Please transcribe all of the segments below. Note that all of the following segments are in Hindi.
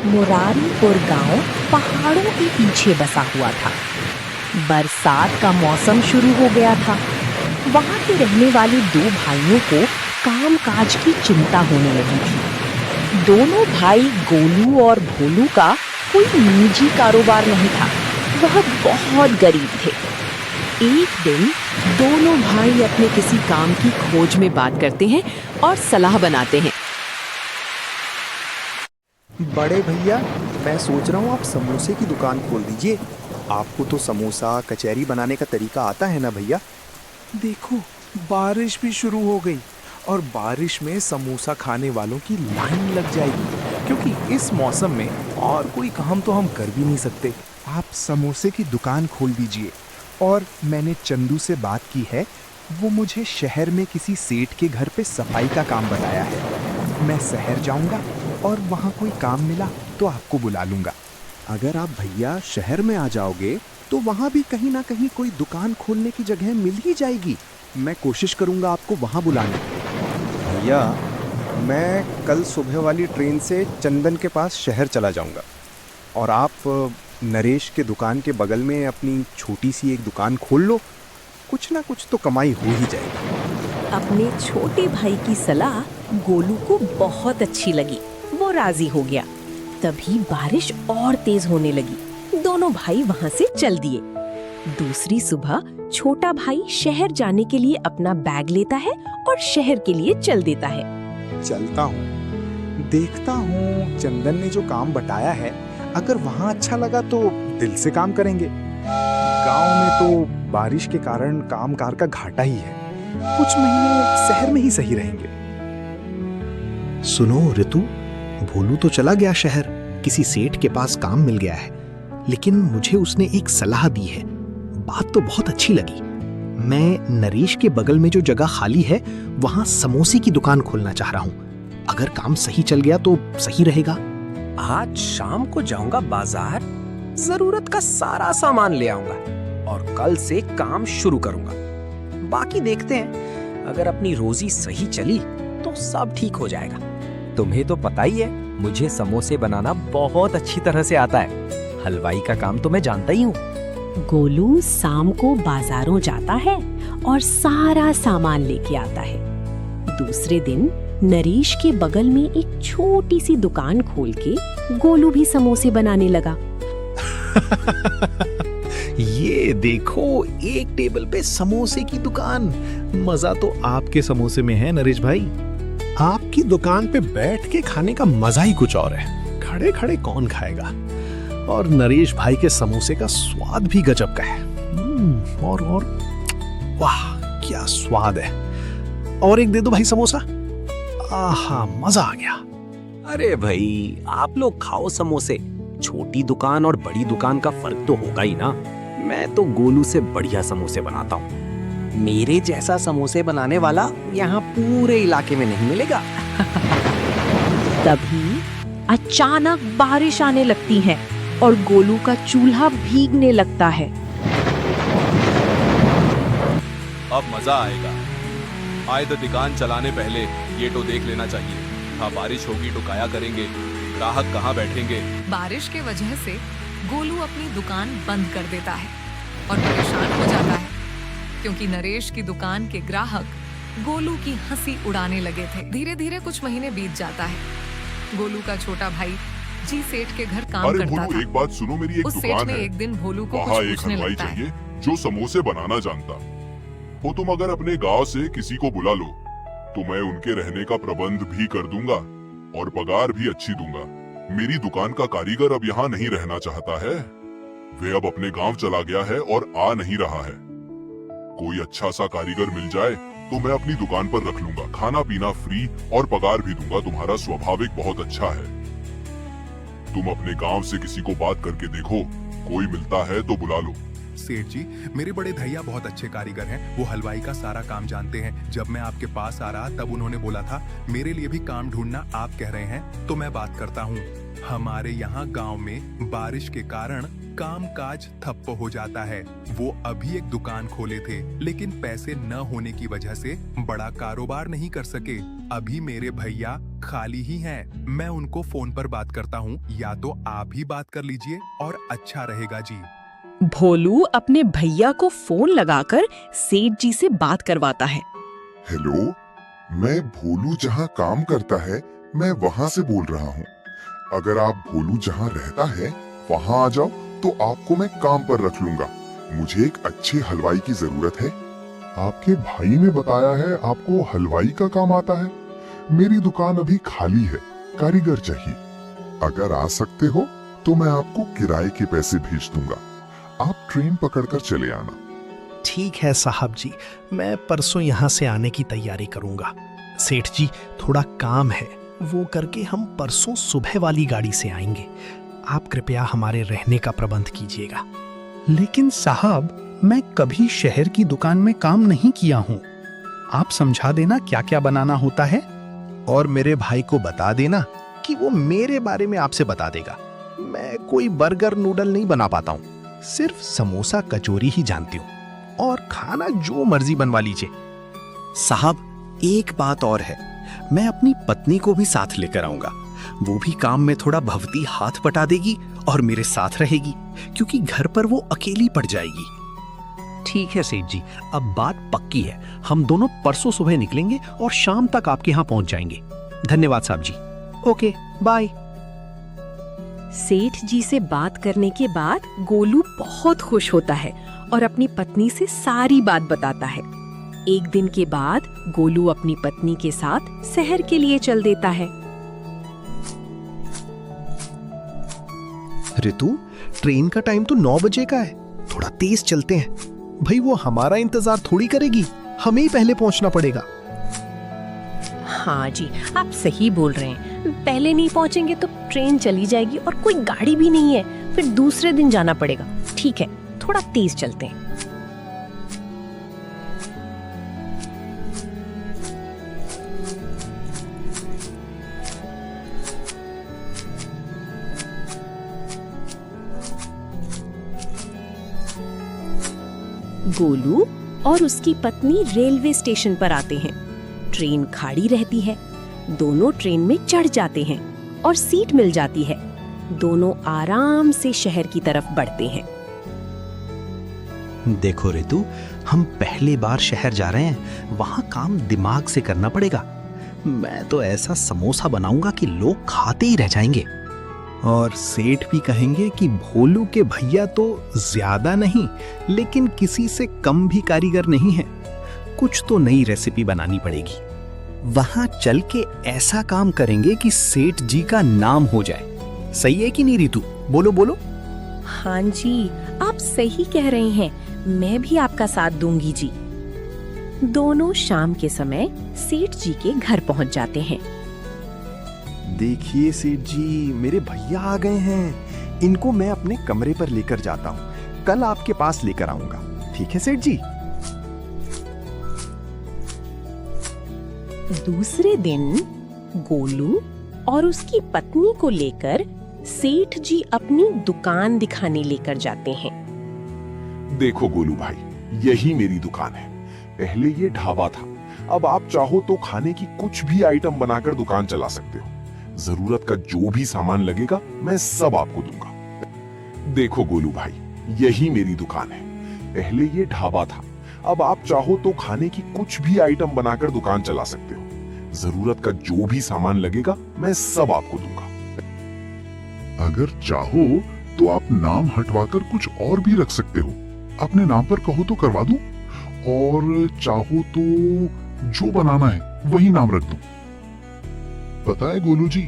मुरारीपुर गांव पहाड़ों के पीछे बसा हुआ था। बरसात का मौसम शुरू हो गया था। वहां के रहने वाले दो भाइयों को कामकाज की चिंता होने लगी थी। दोनों भाई गोलू और भोलू का कोई निजी कारोबार नहीं था। वह बहुत गरीब थे। एक दिन दोनों भाई अपने किसी काम की खोज में बात करते हैं और सलाह बनाते हैं। बड़े भैया, मैं सोच रहा हूँ आप समोसे की दुकान खोल दीजिए। आपको तो समोसा कचौरी बनाने का तरीका आता है ना भैया? देखो, बारिश भी शुरू हो गई और बारिश में समोसा खाने वालों की लाइन लग जाएगी, क्योंकि इस मौसम में और कोई काम तो हम कर भी नहीं सकते। आप समोसे की दुकान खोल दीजिए। और मैंने चंदू से बात की है, वो मुझे शहर में किसी सेठ के घर पे सफाई का काम बताया है। मैं शहर जाऊंगा और वहाँ कोई काम मिला तो आपको बुला लूंगा। अगर आप भैया शहर में आ जाओगे तो वहाँ भी कहीं ना कहीं कोई दुकान खोलने की जगह मिल ही जाएगी। मैं कोशिश करूँगा आपको वहाँ बुलाने की। भैया, मैं कल सुबह वाली ट्रेन से चंदन के पास शहर चला जाऊँगा और आप नरेश के दुकान के बगल में अपनी छोटी सी एक दुकान खोल लो। कुछ ना कुछ तो कमाई हो ही जाएगी। अपने छोटे भाई की सलाह गोलू को बहुत अच्छी लगी। वो राजी हो गया। तभी बारिश और तेज होने लगी। दोनों भाई वहां से चल दिए। दूसरी सुबह छोटा भाई शहर जाने के लिए अपना बैग लेता है और शहर के लिए चल देता है। चलता हूँ, देखता हूँ चंदन ने जो काम बताया है, अगर वहाँ अच्छा लगा तो दिल से काम करेंगे। गांव में तो बारिश के कारण कामकार का घाटा ही है। कुछ महीने शहर में ही सही रहेंगे। सुनो ऋतु, भोलू तो चला गया शहर, किसी सेठ के पास काम मिल गया है। लेकिन मुझे उसने एक सलाह दी है। बात तो बहुत अच्छी लगी। मैं नरेश के बगल में जो जगह खाली है वहां समोसे की दुकान खोलना चाह रहा हूँ। अगर काम सही चल गया तो सही रहेगा। आज शाम को जाऊंगा बाजार, जरूरत का सारा सामान ले आऊंगा और कल से काम शुरू करूंगा। बाकी देखते हैं, अगर अपनी रोजी सही चली तो सब ठीक हो जाएगा। तुम्हें तो पता ही है, मुझे समोसे बनाना बहुत अच्छी तरह से आता है। हलवाई का काम तो मैं जानता ही हूँ। गोलू शाम को बाजारों जाता है और सारा सामान लेके आता है। दूसरे दिन नरेश के बगल में एक छोटी सी दुकान खोल के गोलू भी समोसे बनाने लगा। ये देखो, एक टेबल पे समोसे की दुकान। मजा तो आपके समोसे में है नरेश भाई। आपकी दुकान पे बैठ के खाने का मजा ही कुछ और है। खड़े खड़े कौन खाएगा? और नरेश भाई के समोसे का स्वाद भी गजब का है। और वाह, क्या स्वाद है। और एक दे दो भाई समोसा। आहा, मजा आ गया। अरे भाई, आप लोग खाओ समोसे। छोटी दुकान और बड़ी दुकान का फर्क तो होगा ही ना। मैं तो गोलू से बढ़िया समोसे बनाता हूँ। मेरे जैसा समोसे बनाने वाला यहाँ पूरे इलाके में नहीं मिलेगा। तभी अचानक बारिश आने लगती है और गोलू का चूल्हा भीगने लगता है। अब मजा आएगा। आए तो दुकान चलाने पहले ये तो देख लेना चाहिए। हाँ, बारिश होगी तो क्या करेंगे, ग्राहक कहाँ बैठेंगे। बारिश के वजह से गोलू अपनी दुकान बंद कर देता है और परेशान हो जाता है, क्योंकि नरेश की दुकान के ग्राहक गोलू की हंसी उड़ाने लगे थे। धीरे धीरे कुछ महीने बीत जाता है। गोलू का छोटा भाई जी सेठ के घर काम करता था। एक बात सुनो, मेरी एक उस सेठ दुकान ने है, एक दिन भोलू को वहाँ कुछ एक पूछने हलवाई लगता है। चाहिए जो समोसे बनाना जानता हो। तुम अगर अपने गांव से किसी को बुला लो तो मैं उनके रहने का प्रबंध भी कर दूंगा और पगार भी अच्छी दूंगा। मेरी दुकान का कारीगर अब यहाँ नहीं रहना चाहता है। वे अब अपने गांव चला गया है और आ नहीं रहा है। कोई अच्छा सा कारीगर मिल जाए तो मैं अपनी दुकान पर रख लूंगा। खाना पीना फ्री और पगार भी दूंगा। तुम्हारा स्वाभाविक बहुत अच्छा है। तुम अपने गांव से किसी को बात करके देखो, कोई मिलता है तो बुला लो। सेठ जी, मेरे बड़े भैया बहुत अच्छे कारीगर हैं। वो हलवाई का सारा काम जानते हैं। जब मैं आपके पास आ रहा तब उन्होंने बोला था मेरे लिए भी काम ढूंढना। आप कह रहे हैं तो मैं बात करता हूँ। हमारे यहाँ गांव में बारिश के कारण कामकाज ठप्प हो जाता है। वो अभी एक दुकान खोले थे, लेकिन पैसे न होने की वजह से बड़ा कारोबार नहीं कर सके। अभी मेरे भैया खाली ही हैं। मैं उनको फोन पर बात करता हूँ, या तो आप ही बात कर लीजिए और अच्छा रहेगा जी। भोलू अपने भैया को फोन लगाकर सेठ जी से बात करवाता है। हेलो, मैं भोलू जहाँ काम करता है, मैं वहाँ से बोल रहा हूँ। अगर आप भोलू जहाँ रहता है वहाँ आ जाओ तो आपको मैं काम पर रख लूंगा। मुझे एक अच्छे हलवाई की जरूरत है। आपके भाई ने बताया है आपको हलवाई का काम आता है। मेरी दुकान अभी खाली है, कारीगर चाहिए। अगर आ सकते हो तो मैं आपको किराए के पैसे भेज दूंगा। आप ट्रेन पकड़कर चले आना। ठीक है साहब जी, मैं परसों यहाँ से आने की तैयारी करूंगा। सेठ जी, थोड़ा काम है, वो करके हम परसों सुबह वाली गाड़ी से आएंगे। आप कृपया हमारे रहने का प्रबंध कीजिएगा। लेकिन साहब, मैं कभी शहर की दुकान में काम नहीं किया हूँ। आप समझा देना क्या क्या बनाना होता है। और मेरे भाई को बता देना कि वो मेरे बारे में आपसे बता देगा। मैं कोई बर्गर नूडल नहीं बना पाता हूँ, सिर्फ समोसा कचौरी ही जानती हूँ, और खाना जो मर्जी बनवा लीजिए। साहब, एक बात और है, मैं अपनी पत्नी को भी साथ लेकर आऊंगा। वो भी काम में थोड़ा भवती हाथ बटा देगी और मेरे साथ रहेगी, क्योंकि घर पर वो अकेली पड़ जाएगी। ठीक है सेठ जी, अब बात पक्की है। हम दोनों परसों सुबह निकलेंगे और शाम तक आपके यहाँ पहुंच जाएंगे। धन्यवाद साहब जी। Okay, bye. सेठ जी से बात करने के बाद गोलू बहुत खुश होता है और अपनी पत्नी से सारी बात बताता है। एक दिन के बाद गोलू अपनी पत्नी के साथ शहर के लिए चल देता है। ऋतु, ट्रेन का टाइम तो 9 बजे का है, थोड़ा तेज चलते हैं। भाई, वो हमारा इंतजार थोड़ी करेगी, हमें ही पहले पहुंचना पड़ेगा। हाँ जी, आप सही बोल रहे हैं। पहले नहीं पहुंचेंगे तो ट्रेन चली जाएगी और कोई गाड़ी भी नहीं है, फिर दूसरे दिन जाना पड़ेगा। ठीक है, थोड़ा तेज चलते हैं। गोलू और उसकी पत्नी रेलवे स्टेशन पर आते हैं। ट्रेन खड़ी रहती है। दोनों ट्रेन में चढ़ जाते हैं और सीट मिल जाती है। दोनों आराम से शहर की तरफ बढ़ते हैं। देखो ऋतु, हम पहली बार शहर जा रहे हैं, वहां काम दिमाग से करना पड़ेगा। मैं तो ऐसा समोसा बनाऊंगा कि लोग खाते ही रह जाएंगे। और सेठ भी कहेंगे कि भोलू के भैया तो ज्यादा नहीं, लेकिन किसी से कम भी कारीगर नहीं है। कुछ तो नई रेसिपी बनानी पड़ेगी। वहां चल के ऐसा काम करेंगे कि सेठ जी का नाम हो जाए। सही है कि नहीं ऋतु? बोलो बोलो। हाँ जी, आप सही कह रहे हैं। मैं भी आपका साथ दूंगी जी। दोनों शाम के समय सेठ जी के घर पहुंच जाते हैं। देखिए सेठ जी, मेरे भैया आ गए हैं। इनको मैं अपने कमरे पर लेकर जाता हूँ। कल आपके पास लेकर आऊंगा। ठीक है सेठ जी? दूसरे दिन गोलू और उसकी पत्नी को लेकर सेठ जी अपनी दुकान दिखाने लेकर जाते हैं। देखो गोलू भाई, यही मेरी दुकान है। पहले ये ढाबा था, अब आप चाहो तो खाने की कुछ भी आइटम बनाकर दुकान चला सकते हो। जरूरत का जो भी सामान लगेगा मैं सब आपको दूंगा। देखो गोलू भाई, यही मेरी दुकान है। पहले ये ढाबा था, अब आप चाहो तो खाने की कुछ भी आइटम बनाकर दुकान चला सकते हो। जरूरत का जो भी सामान लगेगा मैं सब आपको दूंगा। अगर चाहो तो आप नाम हटवाकर कुछ और भी रख सकते हो। अपने नाम पर कहो तो करवा दूं, और चाहो तो जो बनाना है वही नाम रख दूं। पता है गोलू जी,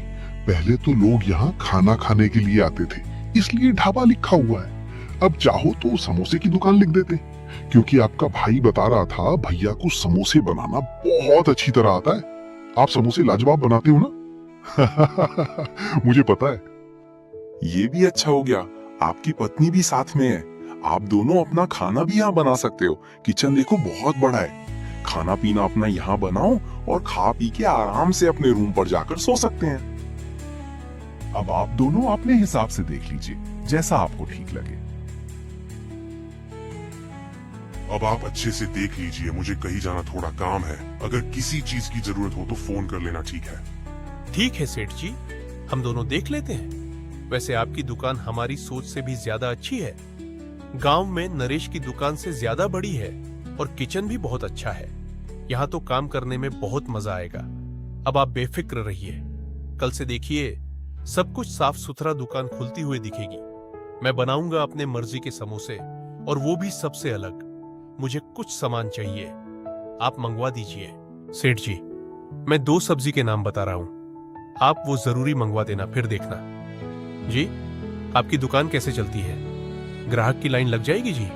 पहले तो लोग यहाँ खाना खाने के लिए आते थे, इसलिए ढाबा लिखा हुआ है। अब चाहो तो समोसे की दुकान लिख देते, क्योंकि आपका भाई बता रहा था भैया को समोसे बनाना बहुत अच्छी तरह आता है। आप समोसे लाजवाब बनाते हो ना? मुझे पता है। ये भी अच्छा हो गया, आपकी पत्नी भी साथ में है। आप दोनों अपना खाना भी यहाँ बना सकते हो। किचन देखो बहुत बड़ा है। खाना पीना अपना यहाँ बनाओ और खा पी के आराम से अपने रूम पर जाकर सो सकते हैं। अब आप दोनों अपने हिसाब से देख लीजिए, जैसा आपको ठीक लगे। अब आप अच्छे से देख लीजिए, मुझे कहीं जाना थोड़ा काम है। अगर किसी चीज की जरूरत हो तो फोन कर लेना, ठीक है? ठीक है सेठ जी, हम दोनों देख लेते हैं। वैसे आपकी दुकान हमारी सोच से भी ज्यादा अच्छी है। गांव में नरेश की दुकान से ज्यादा बड़ी है और किचन भी बहुत अच्छा है। यहाँ तो काम करने में बहुत मजा आएगा। अब आप बेफिक्र रहिए। कल से देखिए, सब कुछ साफ सुथरा दुकान खुलती हुई दिखेगी। मैं बनाऊंगा अपने मर्जी के समोसे, और वो भी सबसे अलग। मुझे कुछ सामान चाहिए, आप मंगवा दीजिए। सेठ जी, मैं 2 सब्जी के नाम बता रहा हूं, आप वो जरूरी मंगवा देना, फिर देखना। जी, आपकी दुकान कैसे चलती है? ग्राहक की लाइन लग जाएगी जी?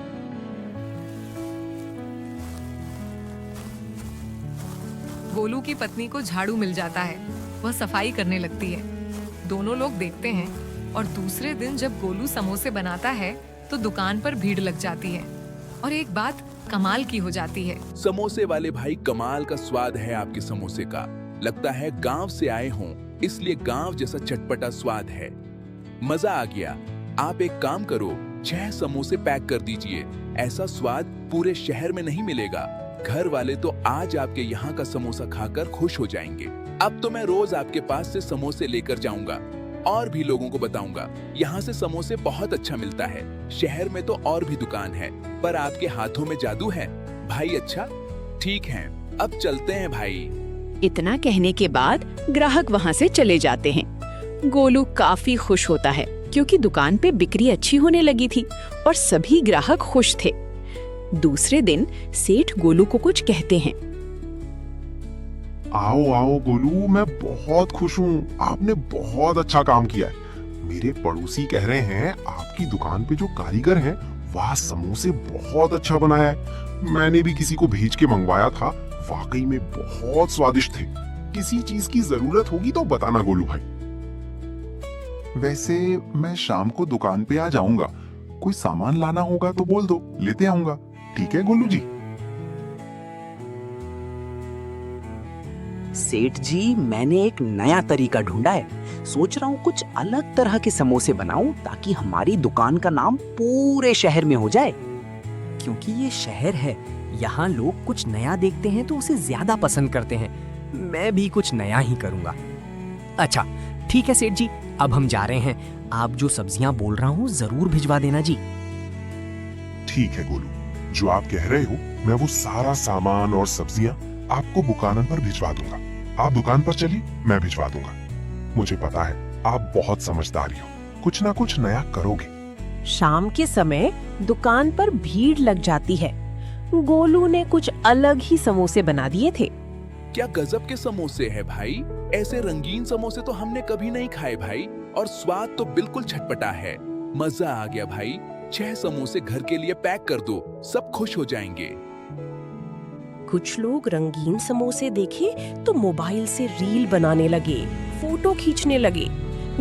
गोलू की पत्नी को झाड़ू मिल जाता है। वह सफाई करने लगती है। दोनों लोग देखते हैं और दूसरे दिन जब गोलू समोसे बनाता है तो दुकान पर भीड़ लग जाती है। और एक बात कमाल की हो जाती है। समोसे वाले भाई, कमाल का स्वाद है आपके समोसे का। लगता है गांव से आए हों, इसलिए गांव जैसा चटपटा स्वाद है। मजा आ गया। आप एक काम करो, 6 समोसे पैक कर दीजिए। ऐसा स्वाद पूरे शहर में नहीं मिलेगा। घर वाले तो आज आपके यहाँ का समोसा खाकर खुश हो जाएंगे। अब तो मैं रोज आपके पास से समोसे लेकर जाऊंगा और भी लोगों को बताऊंगा, यहाँ से समोसे बहुत अच्छा मिलता है। शहर में तो और भी दुकान है, पर आपके हाथों में जादू है भाई। अच्छा, ठीक है, अब चलते हैं भाई। इतना कहने के बाद ग्राहक वहाँ से चले जाते हैं। गोलू काफी खुश होता है क्योंकि दुकान पे बिक्री अच्छी होने लगी थी और सभी ग्राहक खुश थे। दूसरे दिन सेठ गोलू को कुछ कहते हैं। आओ आओ गोलू, मैं बहुत खुश हूँ। आपने बहुत अच्छा काम किया है। मेरे पड़ोसी कह रहे हैं आपकी दुकान पे जो कारीगर हैं, वह समोसे बहुत अच्छा बनाया है। मैंने भी किसी को भेज के मंगवाया था, वाकई में बहुत स्वादिष्ट थे। किसी चीज की जरूरत होगी तो बताना गोलू भाई। वैसे मैं शाम को दुकान पे आ जाऊंगा। कोई सामान लाना होगा तो बोल दो, लेते आऊंगा। ठीक है गोलू जी? सेठ जी, मैंने एक नया तरीका ढूंढा है। सोच रहा हूँ कुछ अलग तरह के समोसे बनाऊं ताकि हमारी दुकान का नाम पूरे शहर में हो जाए। क्योंकि ये शहर है, यहाँ लोग कुछ नया देखते हैं तो उसे ज्यादा पसंद करते हैं। मैं भी कुछ नया ही करूंगा। अच्छा, ठीक है सेठ जी, अब हम जा रहे हैं। आप जो सब्जियां बोल रहा हूँ जरूर भिजवा देना जी। ठीक है गोलू, जो आप कह रहे हो मैं वो सारा सामान और सब्जियां आपको दुकान पर भिजवा दूंगा। आप दुकान पर चलिए, मैं भिजवा दूंगा। मुझे पता है आप बहुत समझदारी हो, कुछ ना कुछ नया करोगे। शाम के समय दुकान पर भीड़ लग जाती है। गोलू ने कुछ अलग ही समोसे बना दिए थे। क्या गजब के समोसे हैं भाई। ऐसे रंगीन समोसे तो हमने कभी नहीं खाए भाई, और स्वाद तो बिल्कुल छटपटा है। मजा आ गया भाई। 6 समोसे घर के लिए पैक कर दो, सब खुश हो जाएंगे। कुछ लोग रंगीन समोसे देखे तो मोबाइल से रील बनाने लगे, फोटो खींचने लगे।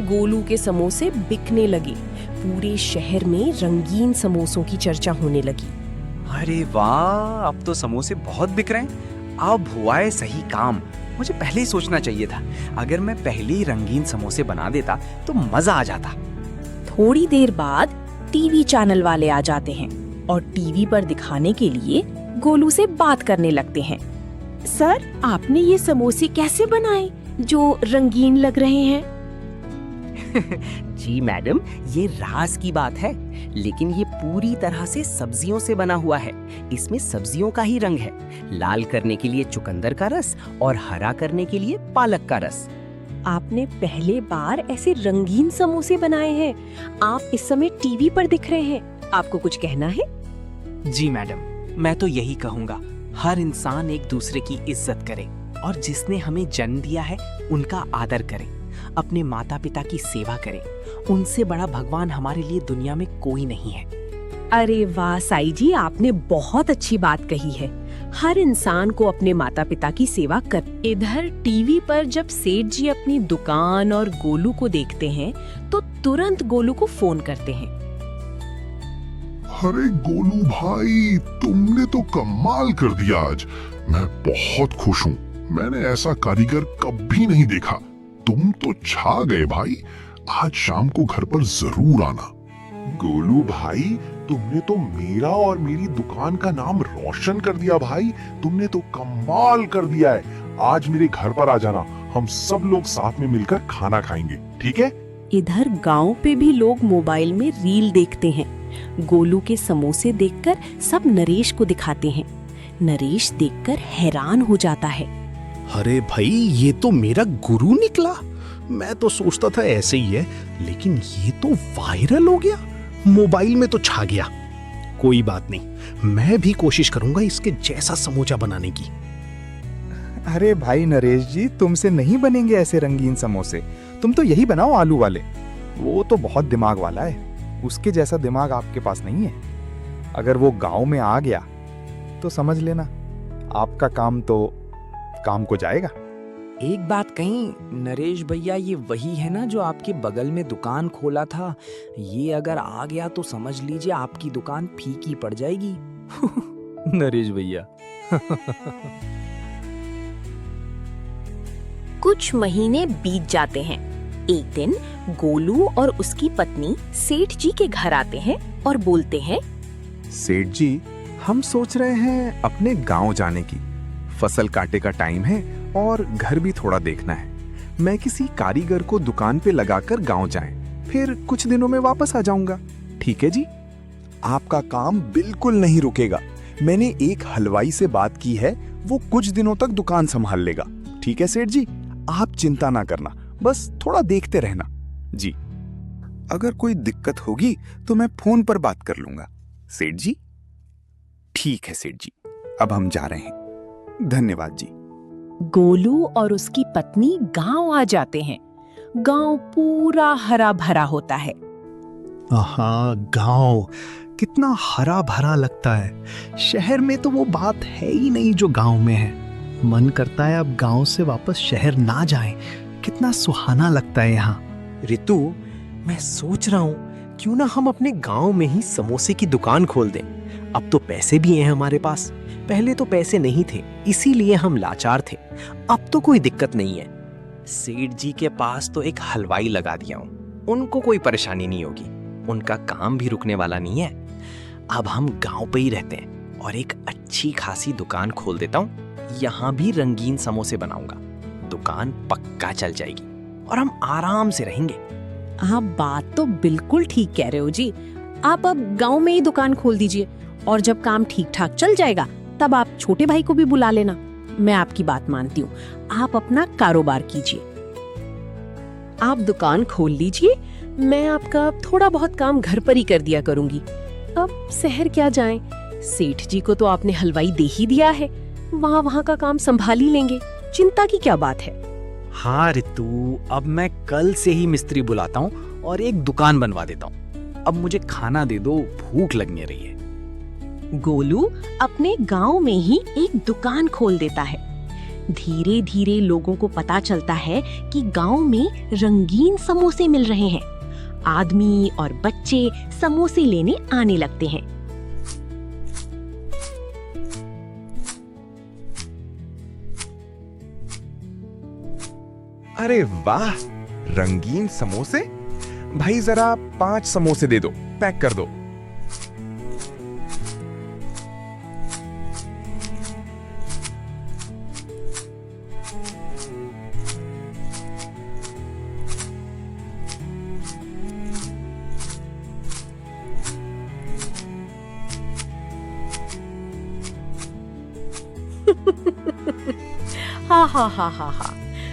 गोलू के समोसे बिकने लगे। पूरे शहर में रंगीन समोसों की चर्चा होने लगी। अरे वाह, अब तो समोसे बहुत बिक रहे हैं। अब हुआ है सही काम। मुझे पहले ही सोचना चाहिए था। अगर मैं पहले ही रंगीन समोसे बना देता तो मजा आ जाता। थोड़ी देर बाद टीवी चैनल वाले आ जाते हैं और टीवी पर दिखाने के लिए गोलू से बात करने लगते हैं। सर, आपने ये समोसे कैसे बनाए जो रंगीन लग रहे हैं? जी मैडम, ये राज की बात है, लेकिन ये पूरी तरह से सब्जियों से बना हुआ है। इसमें सब्जियों का ही रंग है। लाल करने के लिए चुकंदर का रस और हरा करने के लिए पालक का रस। आपने पहले बार ऐसे रंगीन समोसे बनाए हैं। आप इस समय टीवी पर दिख रहे हैं। आपको कुछ कहना है? जी मैडम, मैं तो यही कहूँगा, हर इंसान एक दूसरे की इज्जत करे और जिसने हमें जन्म दिया है उनका आदर करे, अपने माता पिता की सेवा करे। उनसे बड़ा भगवान हमारे लिए दुनिया में कोई नहीं है। अरे वाह साई जी, आपने बहुत अच्छी बात कही है। हर इंसान को अपने माता पिता की सेवा कर। इधर टीवी पर जब सेठ जी अपनी दुकान और गोलू को देखते हैं तो तुरंत गोलू को फोन करते हैं। अरे गोलू भाई, तुमने तो कमाल कर दिया आज। मैं बहुत खुश हूँ। मैंने ऐसा कारीगर कभी नहीं देखा। तुम तो छा गए भाई। आज शाम को घर पर जरूर आना। गोलू भाई, तुमने तो मेरा और मेरी दुकान का नाम रोशन कर दिया भाई। तुमने तो कमाल कर दिया है। आज मेरे घर पर आ जाना, हम सब लोग साथ में मिलकर खाना खाएंगे, ठीक है? इधर गांव पे भी लोग मोबाइल में रील देखते हैं। गोलू के समोसे देखकर सब नरेश को दिखाते हैं। नरेश देखकर हैरान हो जाता है। अरे भाई, ये तो मेरा गुरु निकला। मैं तो सोचता था ऐसे ही है, लेकिन ये तो वायरल हो गया, मोबाइल में तो छा गया। कोई बात नहीं, मैं भी कोशिश करूंगा इसके जैसा समोसा बनाने की। अरे भाई नरेश जी, तुमसे नहीं बनेंगे ऐसे रंगीन समोसे। तुम तो यही बनाओ, आलू वाले। वो तो बहुत दिमाग वाला है, उसके जैसा दिमाग आपके पास नहीं है। अगर वो गांव में आ गया तो समझ लेना आपका काम तो काम को जाएगा। एक बात कहीं, नरेश भैया, ये वही है ना जो आपके बगल में दुकान खोला था? ये अगर आ गया तो समझ लीजिए आपकी दुकान फीकी पड़ जाएगी। नरेश भैया। कुछ महीने बीत जाते हैं। एक दिन गोलू और उसकी पत्नी सेठ जी के घर आते हैं और बोलते हैं, सेठ जी, हम सोच रहे हैं अपने गांव जाने की। फसल काटे का टाइम है और घर भी थोड़ा देखना है। मैं किसी कारीगर को दुकान पे लगाकर गांव जाएं, फिर कुछ दिनों में वापस आ जाऊंगा। ठीक है जी? आपका काम बिल्कुल नहीं रुकेगा। मैंने एक हलवाई से बात की है, वो कुछ दिनों तक दुकान संभाल लेगा। ठीक है सेठ जी? आप चिंता ना करना, बस थोड़ा देखते रहना। जी, अगर कोई दिक्कत होगी तो मैं फोन पर बात कर लूंगा। सेठ जी? ठीक है सेठ जी, अब हम जा रहे हैं। धन्यवाद जी। गोलू और उसकी पत्नी गांव आ जाते हैं। गांव पूरा हरा भरा होता है। हाँ, गांव कितना हरा भरा लगता है। शहर में तो वो बात है ही नहीं जो गांव में है। मन करता है अब गांव से वापस शहर ना जाएं। कितना सुहाना लगता है यहाँ। रितु, मैं सोच रहा हूँ क्यों ना हम अपने गांव में ही समोसे की दुकान खोल दें। अब तो पैसे भी हैं हमारे पास। पहले तो पैसे नहीं थे, इसीलिए हम लाचार थे। अब तो कोई दिक्कत नहीं है। सेठ जी के पास तो एक हलवाई लगा दिया हूँ, उनको कोई परेशानी नहीं होगी। उनका काम भी रुकने वाला नहीं है। अब हम गांव पे ही रहते हैं और एक अच्छी खासी दुकान खोल देता हूँ। यहाँ भी रंगीन समोसे बनाऊंगा। दुकान पक्का चल जाएगी और हम आराम से रहेंगे। आप बात तो बिल्कुल ठीक कह रहे हो जी। आप अब गांव में ही दुकान खोल दीजिए और जब काम ठीक ठाक चल जाएगा तब आप छोटे भाई को भी बुला लेना। मैं आपकी बात मानती हूँ। आप अपना कारोबार कीजिए, आप दुकान खोल लीजिए। मैं आपका थोड़ा बहुत काम घर पर ही कर दिया करूंगी। अब शहर क्या जाएं? सेठ जी को तो आपने हलवाई दे ही दिया है, वहाँ का काम संभाल ही लेंगे। चिंता की क्या बात है? हाँ रितु, अब मैं कल से ही मिस्त्री बुलाता हूँ और एक दुकान बनवा देता हूँ। अब मुझे खाना दे दो, भूख लगने रही है। गोलू अपने गांव में ही एक दुकान खोल देता है। धीरे धीरे लोगों को पता चलता है कि गांव में रंगीन समोसे मिल रहे हैं। आदमी और बच्चे समोसे लेने आने लगते हैं। अरे वाह, रंगीन समोसे। भाई जरा 5 समोसे दे दो, पैक कर दो। हा हा हा हा हा।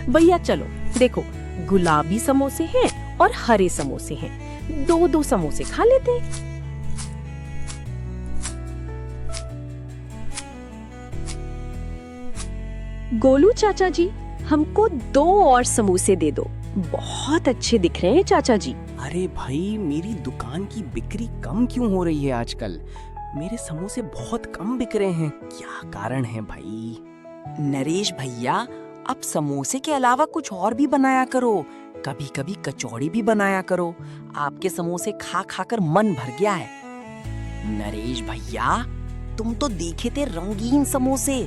भैया चलो देखो, गुलाबी समोसे हैं और हरे समोसे हैं। 2-2 समोसे खा लेते हैं। गोलू चाचा जी, हमको 2 और समोसे दे दो। बहुत अच्छे दिख रहे हैं चाचा जी। अरे भाई, मेरी दुकान की बिक्री कम क्यों हो रही है आजकल? मेरे समोसे बहुत कम बिक रहे हैं। क्या कारण है भाई? नरेश भैया, अब समोसे के अलावा कुछ और भी बनाया करो। कभी कभी कचौड़ी भी बनाया करो। आपके समोसे खा खा कर मन भर गया है। नरेश भैया, तुम तो देखे थे रंगीन समोसे,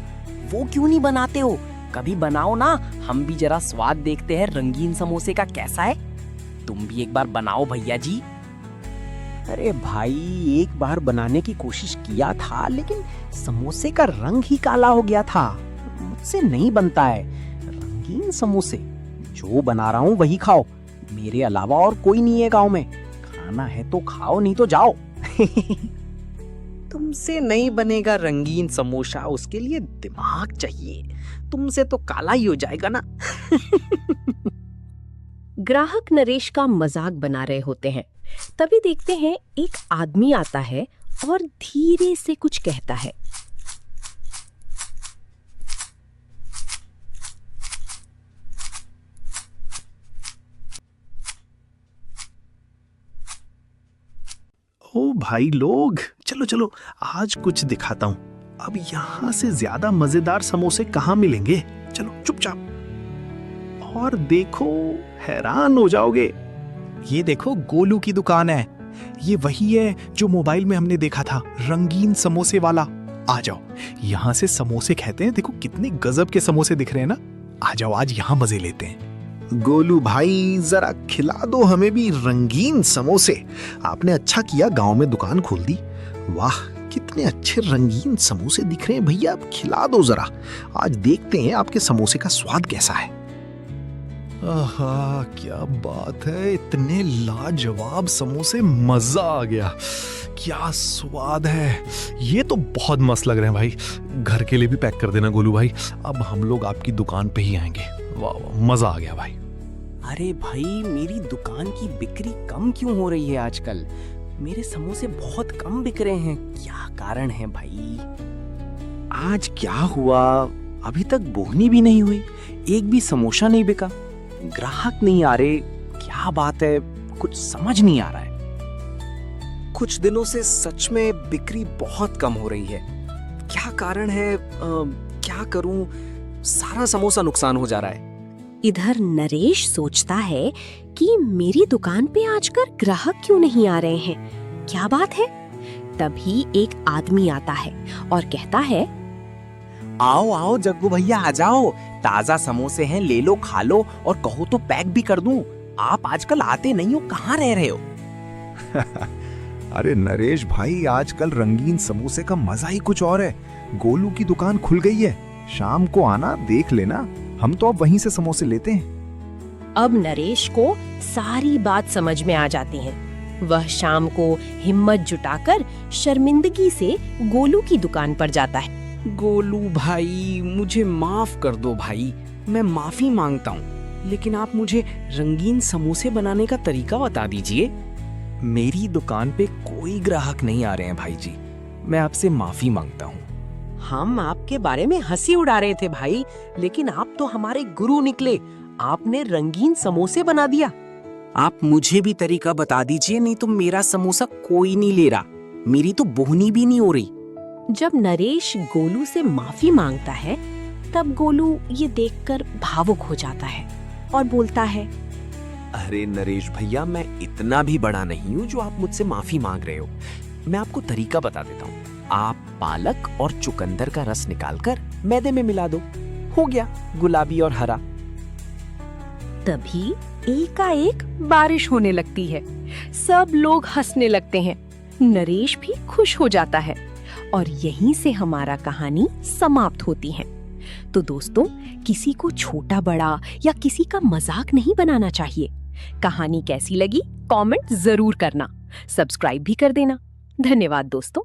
वो क्यों नहीं बनाते हो? कभी बनाओ ना, हम भी जरा स्वाद देखते हैं रंगीन समोसे का कैसा है। तुम भी एक बार बनाओ भैया जी। अरे भाई, एक बार बनाने की कोशिश किया था, लेकिन समोसे का रंग ही काला हो गया था। मुझसे नहीं बनता है। रंगीन समोसे, जो बना रहा हूँ वही खाओ, मेरे अलावा और कोई नहीं है गांव में। खाना है तो खाओ, नहीं तो जाओ। तुमसे नहीं बनेगा रंगीन समोसा, उसके लिए दिमाग चाहिए। तुमसे तो काला ही हो जाएगा ना। ग्राहक नरेश का मजाक बना रहे होते हैं। तभी देखते हैं एक आदमी आता है और धीरे से कुछ कहता है। ओ भाई लोग, चलो चलो आज कुछ दिखाता हूँ। अब यहाँ से ज्यादा मजेदार समोसे कहाँ मिलेंगे। चलो चुपचाप। और देखो, हैरान हो जाओगे। ये देखो, गोलू की दुकान है। ये वही है जो मोबाइल में हमने देखा था, रंगीन समोसे वाला। आ जाओ, यहाँ से समोसे कहते हैं। देखो कितने गजब के समोसे दिख रहे हैं ना। आ जाओ, आज यहाँ मजे लेते हैं। गोलू भाई, जरा खिला दो हमें भी रंगीन समोसे। आपने अच्छा किया गांव में दुकान खोल दी। वाह, कितने अच्छे रंगीन समोसे दिख रहे हैं भैया। आप खिला दो जरा, आज देखते हैं आपके समोसे का स्वाद कैसा है। आहा, क्या बात है, इतने लाजवाब समोसे, मजा आ गया। क्या स्वाद है। ये तो बहुत मस्त लग रहे हैं भाई। घर के लिए भी पैक कर देना गोलू भाई। अब हम लोग आपकी दुकान पे ही आएंगे। वाह वाह, मजा आ गया भाई। अरे भाई, मेरी दुकान की बिक्री कम क्यों हो रही है आजकल? मेरे समोसे बहुत कम बिक रहे हैं, क्या कारण है भाई? आज क्या हुआ? अभी तक बोहनी भी नहीं हुई, एक भी समोसा नहीं बिका, ग्राहक नहीं आ रहे। क्या बात है, कुछ समझ नहीं आ रहा है। कुछ दिनों से सच में बिक्री बहुत कम हो रही है। क्या कारण है? क्या करूं? सारा समोसा नुकसान हो जा रहा है। इधर नरेश सोचता है कि मेरी दुकान पे आजकल ग्राहक क्यों नहीं आ रहे हैं, क्या बात है? तभी एक आदमी आता है और कहता है, आओ आओ जग्गू भैया, आ जाओ, ताजा समोसे हैं, ले लो, खा लो, और कहो तो पैक भी कर दूं। आप आजकल आते नहीं हो, कहाँ रह रहे हो? अरे नरेश भाई, आजकल रंगीन समोसे का मजा ही कुछ और है। गोलू की दुकान खुल गई है, शाम को आना, देख लेना। हम तो अब वहीं से समोसे लेते हैं। अब नरेश को सारी बात समझ में आ जाती है। वह शाम को हिम्मत जुटाकर शर्मिंदगी से गोलू की दुकान पर जाता है। गोलू भाई, मुझे माफ कर दो भाई, मैं माफी मांगता हूँ, लेकिन आप मुझे रंगीन समोसे बनाने का तरीका बता दीजिए। मेरी दुकान पे कोई ग्राहक नहीं आ रहे हैं भाई जी, मैं आपसे माफी मांगता हूँ। हम आपके बारे में हंसी उड़ा रहे थे भाई, लेकिन आप तो हमारे गुरु निकले। आपने रंगीन समोसे बना दिया। आप मुझे भी तरीका बता दीजिए, नहीं तो मेरा समोसा कोई नहीं ले रहा, मेरी तो बोहनी भी नहीं हो रही। जब नरेश गोलू से माफी मांगता है, तब गोलू ये देखकर भावुक हो जाता है और बोलता है, अरे नरेश भैया, मैं इतना भी बड़ा नहीं हूँ जो आप मुझसे माफी मांग रहे हो। मैं आपको तरीका बता देता हूँ। आप पालक और चुकंदर का रस निकालकर मैदे में मिला दो, हो गया गुलाबी और हरा। तभी एकाएक बारिश होने लगती है। सब लोग हंसने लगते हैं। नरेश भी खुश हो जाता है और यहीं से हमारा कहानी समाप्त होती है। तो दोस्तों, किसी को छोटा बड़ा या किसी का मजाक नहीं बनाना चाहिए। कहानी कैसी लगी कमेंट जरूर करना, सब्सक्राइब भी कर देना। धन्यवाद दोस्तों।